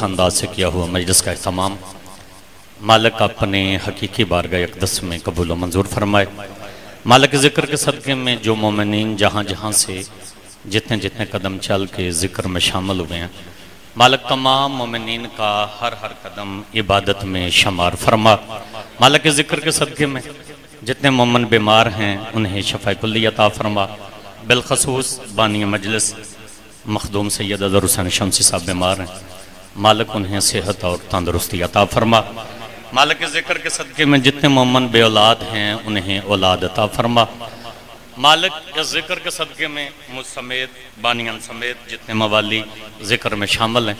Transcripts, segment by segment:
अंदाज से किया हुआ मजलिस का इख्तिताम मालिक अपने हकीकी बारगाह अक़दस में कबूल मंजूर फरमाए। मालिक ज़िक्र के सदक़े में जो मोमिनीन जहाँ जहाँ से जितने जितने कदम चल के ज़िक्र में शामिल हुए हैं, मालिक तमाम मोमिनीन का हर हर कदम इबादत में शमार फरमा। मालिक ज़िक्र के सदक़े में जितने मोमिन बीमार हैं उन्हें शफ़ा कुल्ली अता फरमा। बिलखसूस बानी मजलिस मखदूम सैयद अज़हर हुसैन शमसी साहब बीमार हैं, मालिक उन्हें सेहत और तंदुरुस्ती अता फरमा। मालिक ज़िक्र के सदक़े में जितने मोमिन बे औलाद हैं उन्हें औलाद अता फरमा। मालिक ज़िक्र के सदक़े में मुझ समेत बानियान समेत जितने मवाली ज़िक्र में शामिल हैं,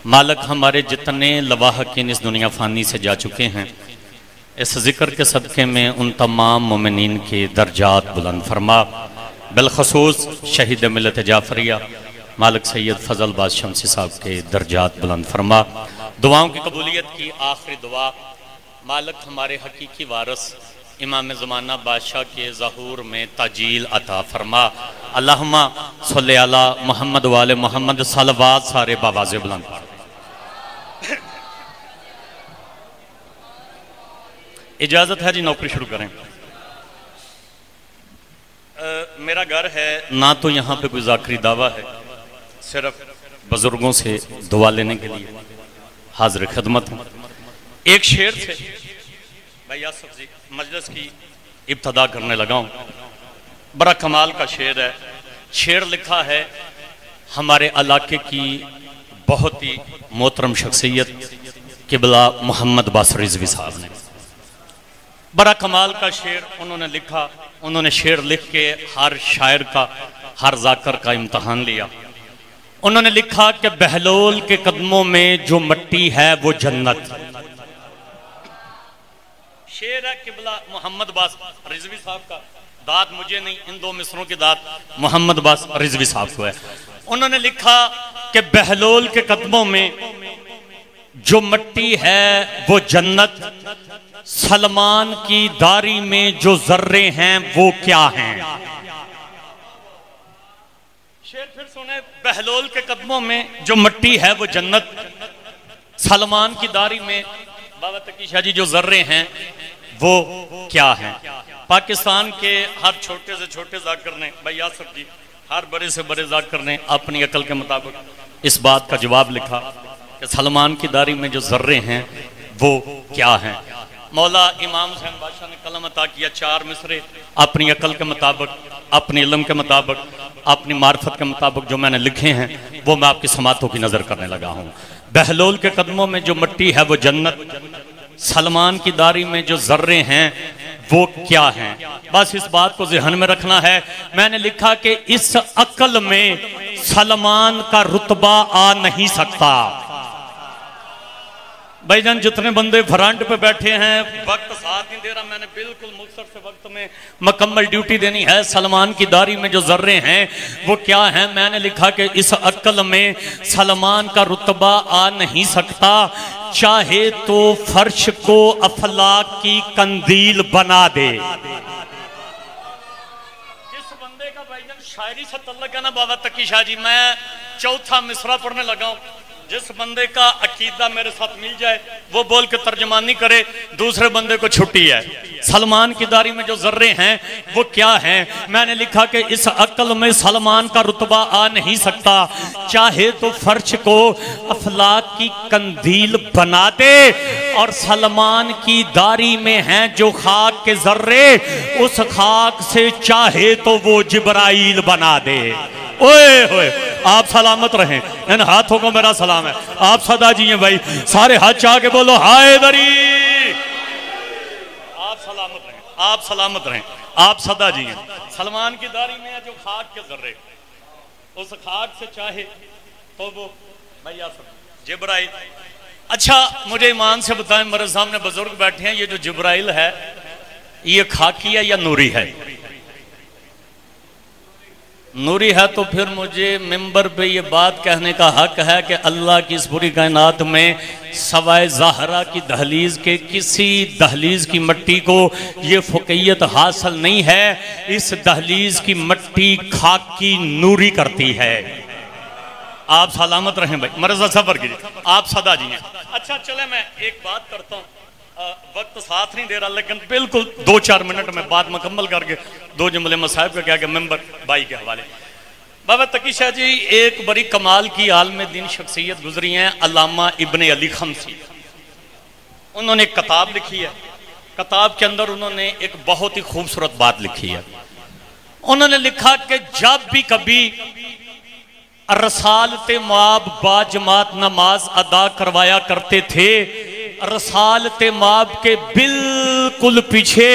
मालिक हमारे जितने लवाहकीन इस दुनिया फ़ानी से जा चुके हैं, इस ज़िक्र के सदक़े में उन तमाम मोमिनीन के दर्जात बुलंद फरमा। बिलखसूस शहीद मिलत जाफरिया मालिक सैयद फ़ज़ल बाज़ शमसी साहब के दर्जात बुलंद फरमा। दुआओं की कबूलियत की आखिरी दुआ मालिक हमारे हकीकी वारस इमाम ज़माना बादशाह के ज़हूर में ताजील अता फरमा। अल्लाहुम्मा सल्ली अला मोहम्मद वाले मोहम्मद सलवात सारे बावाज़े बुलंद। इजाज़त है जी, नौकरी शुरू करें। मेरा घर है ना तो यहाँ पे कोई ज़ाकरी दावा है, सिर्फ बुजुर्गों से दुआ लेने के लिए हाजिर खिदमत हूँ। एक शेर से भाई आसफ जी मजलिस की इब्तदा करने लगा हूँ। बड़ा कमाल का शेर है। शेर लिखा है हमारे इलाके की बहुत ही मोहतरम शख्सियत किबला मोहम्मद बासर रिजवी साहब ने। बड़ा कमाल का शेर उन्होंने लिखा। उन्होंने शेर लिख के हर शायर का, हर जाकर का इम्तहान लिया। उन्होंने लिखा कि बहलोल के कदमों में जो मट्टी है वो जन्नत। शेर है किबला मोहम्मद बासर रिजवी साहब का। दाद मुझे नहीं, इन दो मिसरों की दाद मोहम्मद बासर रिजवी साहब को है। उन्होंने लिखा कि बहलोल के कदमों में जो मट्टी है वो जन्नत, सलमान की दाढ़ी में जो जर्रे हैं वो क्या हैं। शेर फिर सुने, बहलोल के कदमों में जो मट्टी है वो जन्नत, सलमान की दाढ़ी में बाबा तकी शाह जी जो जर्रे हैं वो क्या हैं। पाकिस्तान के हर छोटे से छोटे जाकिर ने, भाई आसफ जी, हर बड़े से बड़े जाकिर ने अपनी अकल के मुताबिक इस बात का जवाब लिखा कि सलमान की दाढ़ी में जो जर्रे हैं वो क्या हैं। मौला इमाम हुसैन बादशाह ने कलम अता किया, 4 मिसरे अपनी अकल के मुताबिक, अपने इल्म के मुताबिक, अपनी मार्फत के मुताबिक जो मैंने लिखे हैं वो मैं आपकी समातों की नज़र करने लगा हूँ। बहलोल के कदमों में जो मट्टी है वो जन्नत, सलमान की दाढ़ी में जो जर्रे हैं वो क्या हैं। बस इस बात को ज़हन में रखना है। मैंने लिखा कि इस अकल में सलमान का रुतबा आ नहीं सकता। भाईजान जितने बंदे फ्रंट पे बैठे हैं, वक्त साथ नहीं दे रहा, मैंने बिल्कुल मुख्तर से वक्त में मुकम्मल ड्यूटी देनी है। सलमान की दाढ़ी में जो जर्रे हैं वो क्या हैं। मैंने लिखा कि इस अक्ल में सलमान का रुतबा आ नहीं सकता, चाहे तो फर्श को अफलाक की कंदील बना दे। जिस बंदे का भाईजान शायरी से तल्लुक है ना बाबा तकी शाह जी, मैं चौथा मिसरा पढ़ने लगा हूँ। जिस बंदे का अकीदा मेरे साथ मिल जाए वो बोल के तर्जमानी करे, दूसरे बंदे को छुट्टी है। सलमान की दाढ़ी में जो जर्रे हैं वो क्या हैं। मैंने लिखा कि इस अक्ल में सलमान का रुतबा आ नहीं सकता, चाहे तो फर्श को अफलाक की कंदील बना दे। और सलमान की दाढ़ी में हैं जो खाक के जर्रे, उस खाक से चाहे तो वो जिब्राइल बना दे। ओए होए, आप सलामत रहें। इन हाथों को मेरा सलाम है। आप सदा जी हैं भाई, सारे हाथ चाह के बोलो हाय दरी। आप सलामत रहें, आप सलामत रहें, आप सदा जी हैं। सलमान की दाढ़ी में है जो खाक के जर्रे, उस खाक से चाहे तो वो भैया जिब्राइल। अच्छा मुझे ईमान से बताएं, मेरे सामने बुजुर्ग बैठे हैं, ये जो जिब्राइल है ये खाकी है या नूरी है? नूरी है तो फिर मुझे मिंबर पे ये बात कहने का हक है कि अल्लाह की इस पूरी कायनात में सवाए ज़हरा की दहलीज के किसी दहलीज की मट्टी को ये फ़ुक़ैयत हासिल नहीं है। इस दहलीज की मट्टी खाकी नूरी करती है। आप सलामत रहें भाई, मरजा सफर की आप सदा जी हैं। अच्छा चले मैं एक बात करता हूँ, वक्त साथ नहीं दे रहा, लेकिन बिल्कुल 2-4 मिनट में बात मुकम्मल करके 2 जुमले मसाहिब का क्या कि मेंबर भाई के हवाले। बाबा तकी शाह जी एक बड़ी कमाल की आलम दीन शख्सियत गुजरी हैं, अल्लामा इब्ने अली खमसी। उन्होंने एक किताब लिखी है, किताब के अंदर उन्होंने एक बहुत ही खूबसूरत बात लिखी है। उन्होंने लिखा कि जब भी कभी रसालत माब बाजमात नमाज अदा करवाया करते थे, रसालत माब के बिल्कुल पीछे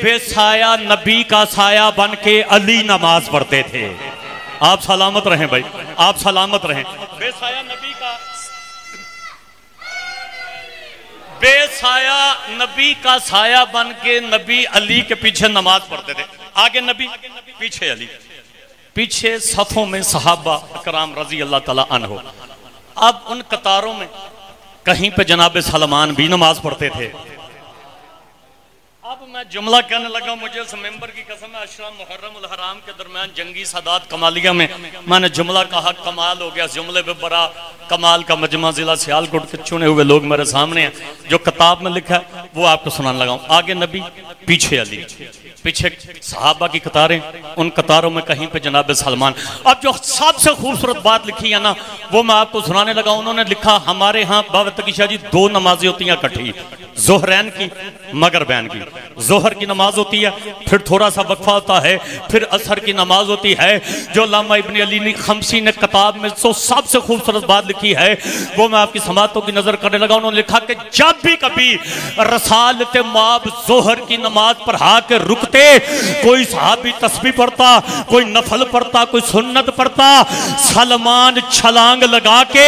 बेसाया नबी का साया बन के अली नमाज पढ़ते थे। आप सलामत रहें भाई, आप सलामत रहें। बेसाया नबी का, बेसाया नबी का साया बन के नबी अली के पीछे नमाज पढ़ते थे। आगे नबी, पीछे अली, पीछे सफों में सहाबा कराम रजी अल्लाह ताला अन्हो। अब उन कतारों में कहीं पे जनाब सलमान भी नमाज पढ़ते थे। अब मैं जुमला कहने लगा, मुझे उस मेंबर की कसम है, अशरा मुहर्रम उल हराम के दरमियान जंगी सादात कमालिया में मैंने जुमला कहा, कमाल हो गया। जुमले पे बड़ा कमाल का मजमा जिला सियालकोट के चुने हुए लोग मेरे सामने हैं, जो किताब में लिखा है वो आपको सुनाने लगा हूं। आगे नबी, पीछे अली, पीछे सहाबा की कतारें, उन कतारों में कहीं पे जनाब सलमान। अब जो सबसे खूबसूरत बात लिखी है ना, वो मैं आपको सुनाने लगा। उन्होंने लिखा, हमारे यहाँ बाबा तकी शाह जी 2 नमाजें होती हैं इकट्ठी, जोहरैन की मगरबैन की। जोहर की नमाज होती है, फिर थोड़ा सा वक्फा होता है, फिर असर की नमाज होती है। जो अल्लामा इब्ने अली खमसी ने किताब में तो सबसे खूबसूरत बात लिखी है, वो मैं आपकी समातों की नजर करने लगा। उन्होंने लिखा कि जब भी कभी रसालत माब जोहर की नमाज पढ़ा के रुकते, कोई सहाबी तस्बीह पढ़ता, कोई नफल पढ़ता, कोई सुन्नत पढ़ता, सलमान छलांग लगा के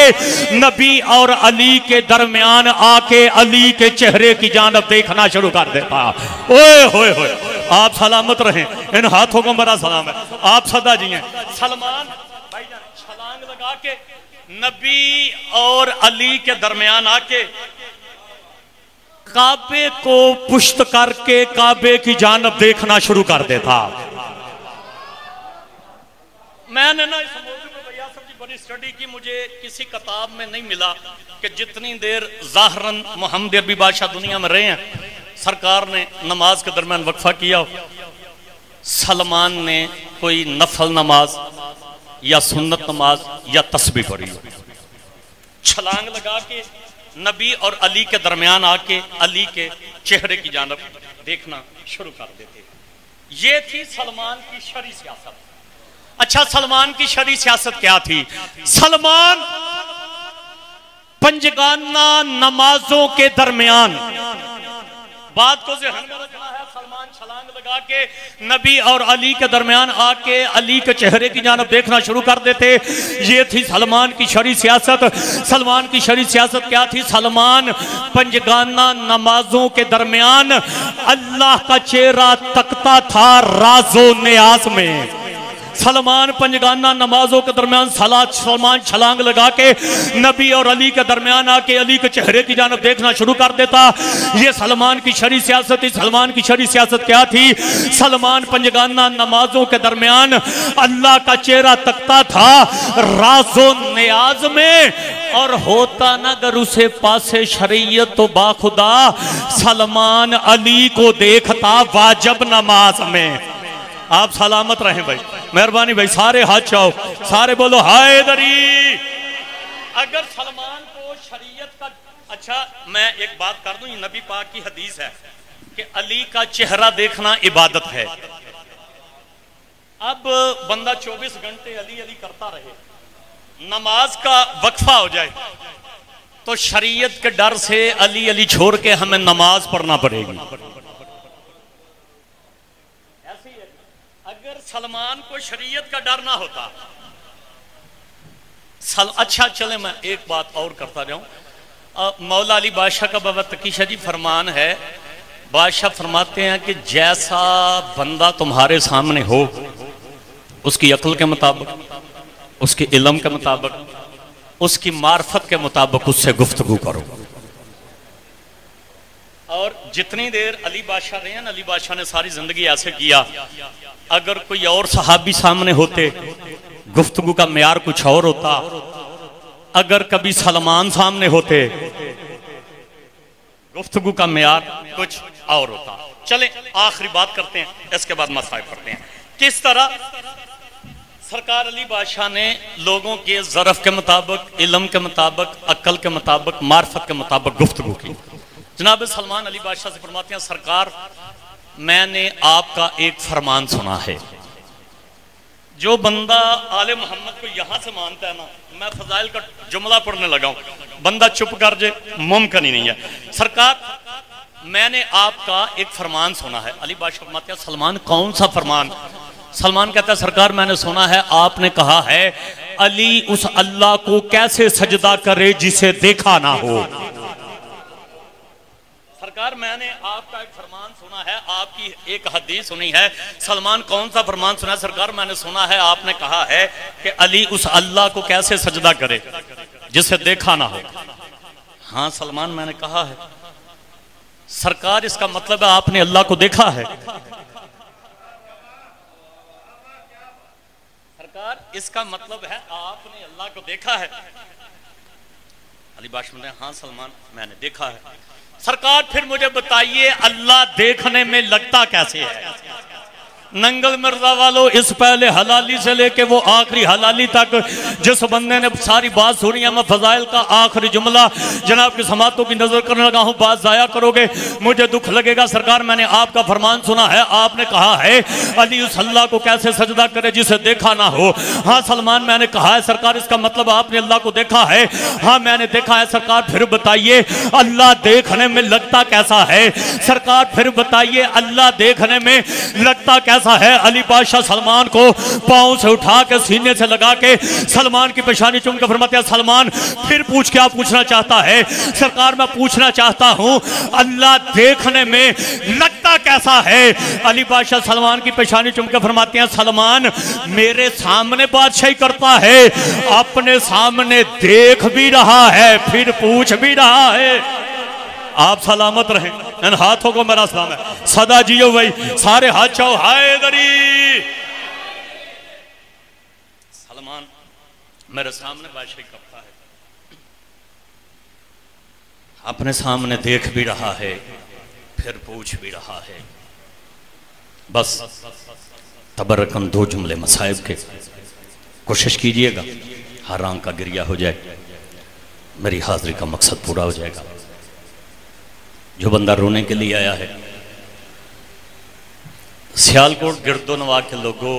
नबी और अली के दरमियान आके अली के चेहरे की जानब देखना शुरू कर देता। ओए होए होए, आप सलामत रहें, इन हाथों को बड़ा सलाम है, आप सदा जी हैं। सलमान भाईजान छलांग लगा के नबी और अली के दरमियान आके काबे को पुष्ट करके काबे की जानब देखना शुरू कर देता। मैंने ना इस मौजूद में भैया सब जी बड़ी स्टडी की, मुझे किसी किताब में नहीं मिला कि जितनी देर ज़ाहरन मोहम्मद अरबी बादशाह दुनिया में रहे हैं, सरकार ने नमाज के दरमियान वक्फा किया, सलमान ने कोई नफल नमाज या सुन्नत नमाज या तस्बीह पढ़ी, छलांग लगा के नबी और अली के दरमियान आके अली के चेहरे की जानब देखना शुरू कर देते। ये थी सलमान की शरी सियासत। अच्छा, सलमान की शरी सियासत क्या थी? सलमान पंजगाना नमाजों के दरमियान, बात को ज़हन में रखना है, सलमान छलांग लगा के नबी और अली के दरमियान आके अली के चेहरे की जानब देखना शुरू कर देते। ये थी सलमान की शरी सियासत। सलमान की शरी सियासत क्या थी? सलमान पंजगाना नमाजों के दरमियान अल्लाह का चेहरा तकता था राजो नियाज में। सलमान पंजगाना नमाजों के दरमियान सलमान छलांग लगा के नबी और अली के दरमियान आके अली के चेहरे की जानब देखना शुरू कर देता। ये सलमान की शरी सियासत थी। सलमान की शरी सियासत क्या थी? सलमान पंजगाना नमाजों के दरमियान अल्लाह का चेहरा तकता था राजो नियाज में, और होता ना अगर उसे पासे शरीयत तो बाखुदा सलमान अली को देखता वाजिब नमाज में। आप सलामत रहें भाई, मेहरबानी भाई, सारे हाथ चाहो, सारे बोलो हैदरी। अगर सलमान को शरीयत का, अच्छा मैं एक बात कर दूं, ये नबी पाक की हदीस है कि अली का चेहरा देखना इबादत है। अब बंदा 24 घंटे अली अली करता रहे, नमाज का वक्फा हो जाए तो शरीयत के डर से अली अली छोड़ के हमें नमाज पढ़ना पड़ेगी। अगर सलमान को शरीयत का डर ना होता, अच्छा चले मैं एक बात और करता जाऊं। मौला अली बादशाह का बाबा तकी शाह जी फरमान है, बादशाह फरमाते हैं कि जैसा बंदा तुम्हारे सामने हो उसकी अक्ल के मुताबिक, उसके इल्म के मुताबिक, उसकी मार्फत के मुताबिक उससे गुफ्तगू करो। और जितनी देर अली बादशाह रहे हैं, अली बादशाह ने सारी जिंदगी ऐसे किया, अगर कोई और सहाबी सामने होते गुफ्तगू का मेयार कुछ और होता, अगर कभी सलमान सामने होते गुफ्तगू का मेयार कुछ और होता। चलें आखिरी बात करते हैं, इसके बाद मसाइल करते हैं। किस तरह सरकार अली बादशाह ने लोगों के ज़रफ़ के मुताबिक, इल्म के मुताबिक, अक्ल के मुताबिक, मार्फत के मुताबिक गुफ्तगू की। जनाब सलमान अली बादशाह से फरमाते हैं, सरकार मैंने आपका एक फरमान सुना है। जो बंदा आले मोहम्मद को यहां से मानता है ना, मैं फजाइल का जुमला पढ़ने लगा हूं, बंदा चुप कर जाए मुमकिन ही नहीं है। सरकार मैंने आपका एक फरमान सुना है। अली बादशाह फरमाते हैं, सलमान कौन सा फरमान? सलमान कहता है, सरकार मैंने सुना है आपने कहा है अली उस अल्लाह को कैसे सजदा करे जिसे देखा ना हो। सरकार मैंने आपका एक फरमान सुना है, आपकी एक हदीस सुनी है। सलमान कौन सा फरमान सुना है? सरकार मैंने सुना है आपने कहा है कि अली उस अल्लाह को कैसे सजदा करे जिसे देखा ना हो। हाँ सलमान मैंने कहा है। सरकार इसका मतलब है आपने अल्लाह को देखा है? सरकार इसका मतलब है आपने अल्लाह को देखा है? अली बादशाह ने हाँ सलमान मैंने देखा है। सरकार फिर मुझे बताइए अल्लाह देखने में लगता कैसे है? नंगल मिर्जा वालों, इस पहले हलाली से लेके वो आखिरी हलाली तक जिस बंदे ने सारी बात सुनी है, मैं फजाइल का आखिरी जुमला जनाब की समातों की नजर करने लगा हूँ, बात जाया करोगे मुझे दुख लगेगा। सरकार मैंने आपका फरमान सुना है, आपने कहा है अली उस अल्लाह को कैसे सजदा करे जिसे देखा ना हो। हाँ सलमान मैंने कहा है। सरकार इसका मतलब आपने अल्लाह को देखा है? हाँ मैंने देखा है। सरकार फिर बताइए अल्लाह देखने में लगता कैसा है? सरकार फिर बताइए अल्लाह देखने में लगता कैसा है? अली बादशाह सलमान को पांव से उठा के सीने से लगा के सलमान की पेशानी चूम के फरमाते हैं, सलमान फिर पूछ क्या पूछना चाहता है? सरकार मैं पूछना चाहता हूं अल्लाह देखने में लगता कैसा है? अली बादशाह सलमान की पेशानी चूम के फरमाते हैं, सलमान मेरे सामने बादशाही करता है, अपने सामने देख भी रहा है, फिर पूछ भी रहा है। आप सलामत रहें, इन हाथों को मेरा सलाम है, सदा जियो भाई, सारे हाथ चाहो हैदरी। सलमान मेरे सामने बादशाही करता है, अपने सामने देख भी रहा है, फिर पूछ भी रहा है। बस तबरकन दो जुमले मसाइब के कोशिश कीजिएगा, हर आंख का गिरिया हो जाए, मेरी हाजिरी का मकसद पूरा हो जाएगा। जो बंदा रोने के लिए आया है, सियालकोट गिरदोनवा के लोगों,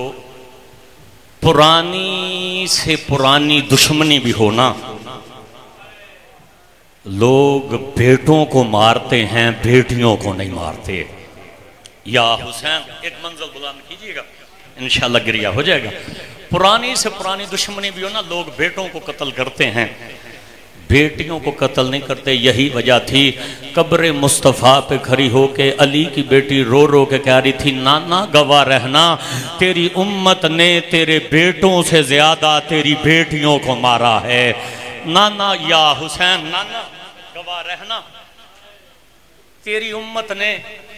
पुरानी से पुरानी दुश्मनी भी हो ना, लोग बेटों को मारते हैं, बेटियों को नहीं मारते। या हुसैन एक मंजिल बुलंद कीजिएगा, इंशाल्लाह गिरिया हो जाएगा। पुरानी से पुरानी दुश्मनी भी हो ना, लोग बेटों को कत्ल करते हैं, बेटियों को कत्ल नहीं करते। यही वजह थी कब्र मुस्तफ़ा पे खड़ी होके अली की बेटी रो रो के कह रही थी, नाना गवाह रहना, तेरी उम्मत ने तेरे बेटों से ज्यादा तेरी बेटियों को मारा है। नाना या हुसैन, नाना गवाह रहना, तेरी उम्मत ने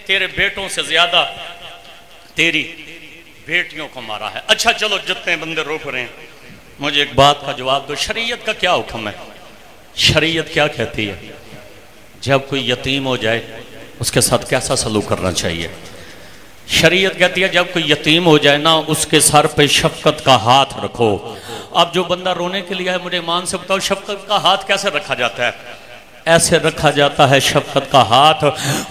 तेरे बेटों से ज्यादा तेरी बेटियों को मारा है। अच्छा चलो, जितने बंदे रोक रहे हैं, मुझे एक बात का जवाब दो, शरीयत का क्या हुक्म है? शरीयत क्या कहती है? जब कोई यतीम हो जाए उसके साथ कैसा सलूक करना चाहिए? शरीयत कहती है जब कोई यतीम हो जाए ना, उसके सर पे शफकत का हाथ रखो। अब जो बंदा रोने के लिए है, मुझे ईमान से बताओ शफकत का हाथ कैसे रखा जाता है? ऐसे रखा जाता है शफकत का हाथ,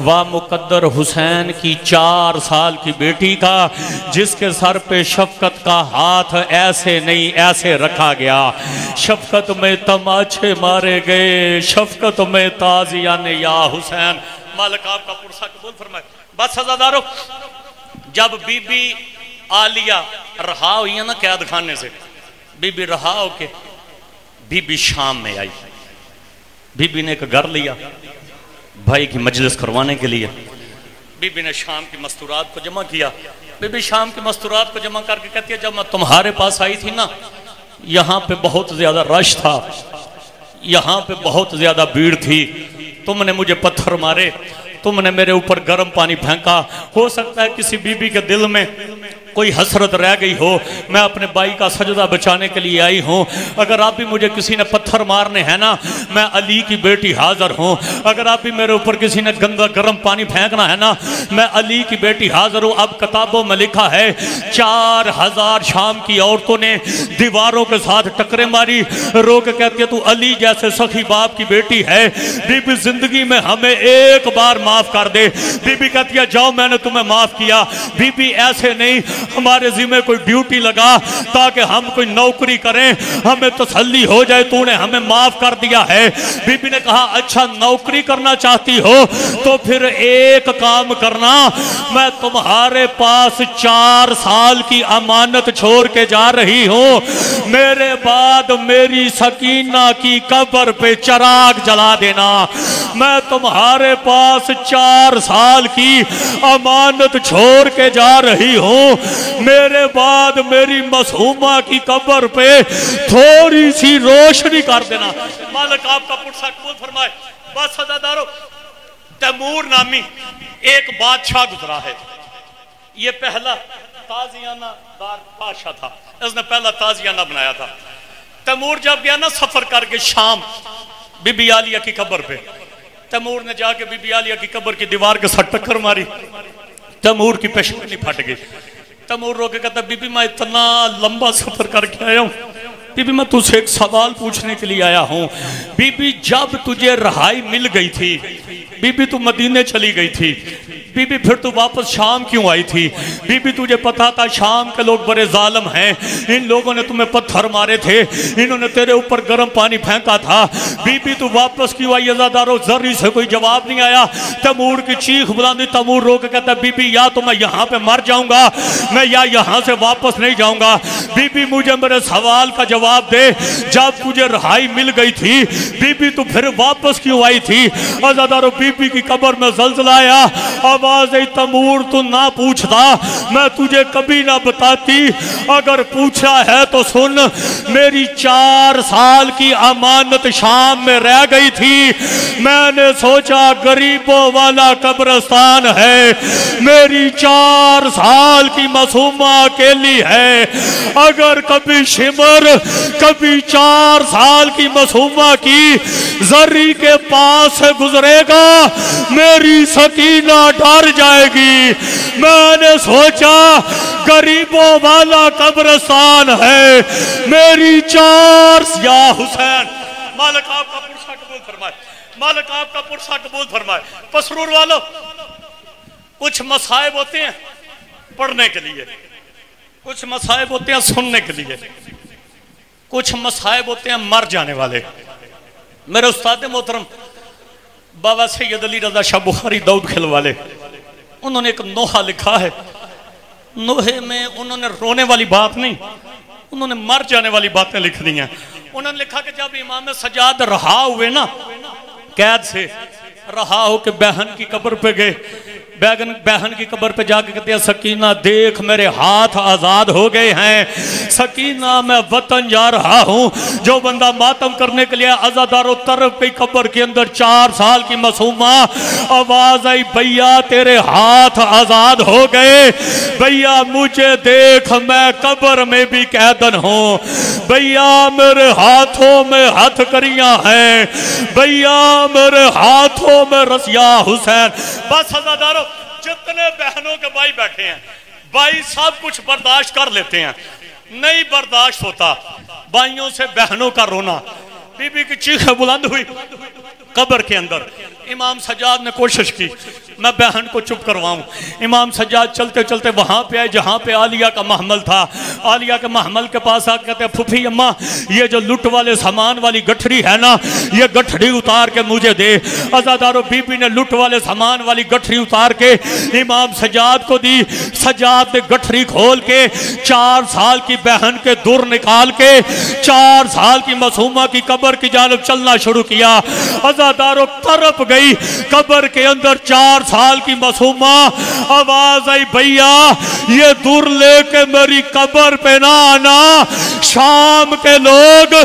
वाह मुकद्दर हुसैन की 4 साल की बेटी का, जिसके सर पे शफकत का हाथ ऐसे नहीं ऐसे रखा गया। शफकत में तमाचे मारे गए, शफकत में ताजिया ने या हुसैन। मालिक आपका पुरसा कबूल फरमाए। बस सजादारों, जब बीबी आलिया रहा हुई है ना कैद खाने से, बीबी रहा हो के बीबी शाम में आई। बीबी ने एक घर लिया भाई की मजलिस करवाने के लिए। बीबी ने शाम की मस्तूरात को जमा किया। बीबी शाम की मस्तूरात को जमा करके कहती है, जब मैं तुम्हारे पास आई थी ना, यहाँ पे बहुत ज्यादा रश था, यहाँ पे बहुत ज्यादा भीड़ थी, तुमने मुझे पत्थर मारे, तुमने मेरे ऊपर गर्म पानी फेंका। हो सकता है किसी बीबी के दिल में कोई हसरत रह गई हो, मैं अपने भाई का सजदा बचाने के लिए आई हूँ। अगर आप भी मुझे किसी ने पत्थर मारने हैं ना, मैं अली की बेटी हाजिर हूँ। अगर आप भी मेरे ऊपर किसी ने गंदा गर्म पानी फेंकना है ना, मैं अली की बेटी हाजिर हूँ। अब किताबों में लिखा है 4000 शाम की औरतों ने दीवारों के साथ टकरे मारी, रो के कहती है तू अली जैसे सखी बाप की बेटी है, बीबी जिंदगी में हमें एक बार माफ कर दे। बीबी कहती है जाओ मैंने तुम्हें माफ किया। बीबी ऐसे नहीं, हमारे जिम्मे कोई ड्यूटी लगा ताकि हम कोई नौकरी करें, हमें तसल्ली हो जाए, तूने हमें माफ कर दिया है। बीबी ने कहा अच्छा नौकरी करना चाहती हो तो फिर एक काम करना, मैं तुम्हारे पास 4 साल की अमानत छोड़ के जा रही हूँ, मेरे बाद मेरी सकीना की कब्र पे चिराग जला देना। मैं तुम्हारे पास 4 साल की अमानत छोड़ के जा रही हूँ, मेरे बाद मेरी मासूमा की कब्र पे थोड़ी सी रोशनी कर देना। मालिक आपका पुरसा कबूल फरमाए। बस सदादारो, तैमूर नामी एक बादशाह गुजरा है। ये पहला ताजियाना दार बादशाह था, इसने पहला ताजियाना बनाया था। तैमूर जब गया ना सफर करके शाम बीबी आलिया की कब्र पे, तैमूर ने जाके बीबी आलिया की कब्र की दीवार के साथ टक्कर मारी, तैमूर की पेशानी फट गई। तैमूर रो के कहता बीबी मैं इतना लंबा सफर करके आया हूँ, बीबी मैं तुझसे एक सवाल पूछने के लिए आया हूँ। बीबी जब तुझे रहाई मिल गई थी, बीबी तू मदीने चली गई थी, बीबी फिर तू वापस शाम क्यों आई थी? बीबी तुझे पता था शाम के लोग बड़े जालिम हैं, इन लोगों ने तुम्हें पत्थर मारे थे, इन्होंने तेरे ऊपर गर्म पानी फेंका था, बीबी तू वापस क्यों आई? अज़ादारो जर्री से कोई जवाब नहीं आया। तैमूर की चीख बुलंदी, तैमूर रो के कहता बीबी या तो मैं यहाँ पे मर जाऊंगा, मैं या यहाँ से वापस नहीं जाऊंगा। बीबी मुझे मेरे सवाल का जवाब दे, जब तुझे रहाई मिल गई थी बीबी तू फिर वापस क्यों आई थी? अज़ादारो बीबी की कब्र में ज़ल्ज़ला आया, आवाज आई तैमूर तू ना पूछता, मैं तुझे कभी ना बताती, अगर पूछा है तो सुन, मेरी 4 साल की अमानत शाम में रह गई थी, मैंने सोचा गरीबों वाला कब्रिस्तान है, मेरी 4 साल की मासूमा अकेली है, अगर कभी शिमर कभी 4 साल की मासूमा की जर्री के पास से गुजरेगा मेरी सकीना डर जाएगी। मैंने सोचा गरीबों वाला कब्रिस्तान है, मेरी 4 या हुसैन। मालिक आपका पुरसा कबूल फरमाए, मालिक आपका पुरसा कबूल फरमाए। पसरूर वालों, कुछ मसाइब होते हैं पढ़ने के लिए, कुछ मसाइब होते हैं सुनने के लिए, कुछ मसाइब होते हैं मर जाने वाले। मेरे उस्ताद मोहतरम बाबा सैयद अली रजा शाह बुखारी दाऊद खिल वाले, उन्होंने एक नोहा लिखा है। नोहे में उन्होंने रोने वाली बात नहीं, उन्होंने मर जाने वाली बातें लिख दी हैं। उन्होंने लिखा कि जब इमाम सजाद रहा हुए ना, कैद से रहा हो के बहन की कब्र पे गए, बहन की कब्र पे जाके कहते हैं सकीना देख मेरे हाथ आजाद हो गए हैं, सकीना मैं वतन जा रहा हूँ। जो बंदा मातम करने के लिए आजादारों तरफ की कब्र के अंदर 4 साल की मासूमा, आवाज आई भैया तेरे हाथ आजाद हो गए, भैया मुझे देख मैं कब्र में भी कैदन हूँ, भैया मेरे हाथों में हथकड़ियां हैं, भैया मेरे हाथों में रसिया हुसैन। बस आजादारों, जितने बहनों के भाई बैठे हैं, भाई सब कुछ बर्दाश्त कर लेते हैं, नहीं बर्दाश्त होता भाइयों से बहनों का रोना। बीबी की चीखें बुलंद हुई कब्र के अंदर। इमाम सज्जाद ने कोशिश की मैं बहन को चुप करवाऊं। इमाम सज्जाद चलते चलते वहां पे आए जहां पे आलिया का महमल था। आलिया के महमल के पास आकर कहते फुफी अम्मा, ये जो लुट वाले सामान वाली गठरी है ना, ये गठरी उतार के मुझे दे। अज़ादारों, बीबी ने लुट वाले सामान वाली गठरी उतार के इमाम सज्जाद को दी। सज्जाद ने गठरी खोल के 4 साल की बहन के दुर निकाल के 4 साल की मासूमा की कब्र की जानिब चलना शुरू किया। अज़ादारों, तरफ गई कब्र के अंदर 4 साल की मासूमा। आवाज आई भैया ये दूर लेके मेरी कब्र पे ना आना, शाम के लोग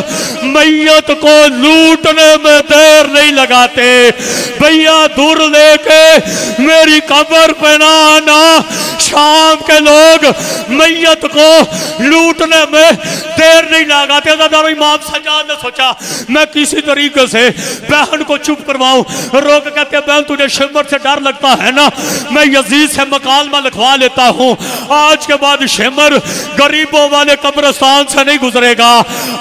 मैयत को लूटने में देर नहीं लगाते, भैया दूर लेके मेरी कब्र पे ना आना, शाम के लोग मैयत को लूटने में देर नहीं लगाते। इमाम सज्जाद ने सोचा मैं किसी तरीके से बहन को चुप करवाऊं। रोक कहते बहन तुझे शिमर से डर लगता है ना, मैं यजीद से मकालमा लिखवा लेता हूं। आज के बाद शिमर गरीबों वाले कब्रिस्तान से नहीं गुजरेगा,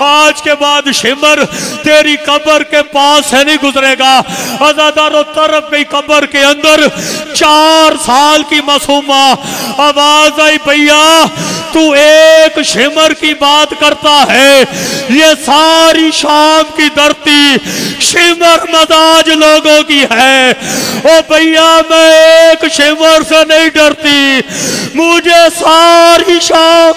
आज के बाद शिमर तेरी कब्र के पास से नहीं गुजरेगा। अज़ादारों तरफ गई कब्र के अंदर 4 साल की मासूमा, आवाज आई भैया तू एक शिमर की बात करता है, ये सारी शाम की धरती शिमर मजाज लोगों की है। ओ भैया मैं एक शिमर से नहीं डरती, मुझे सारी शाम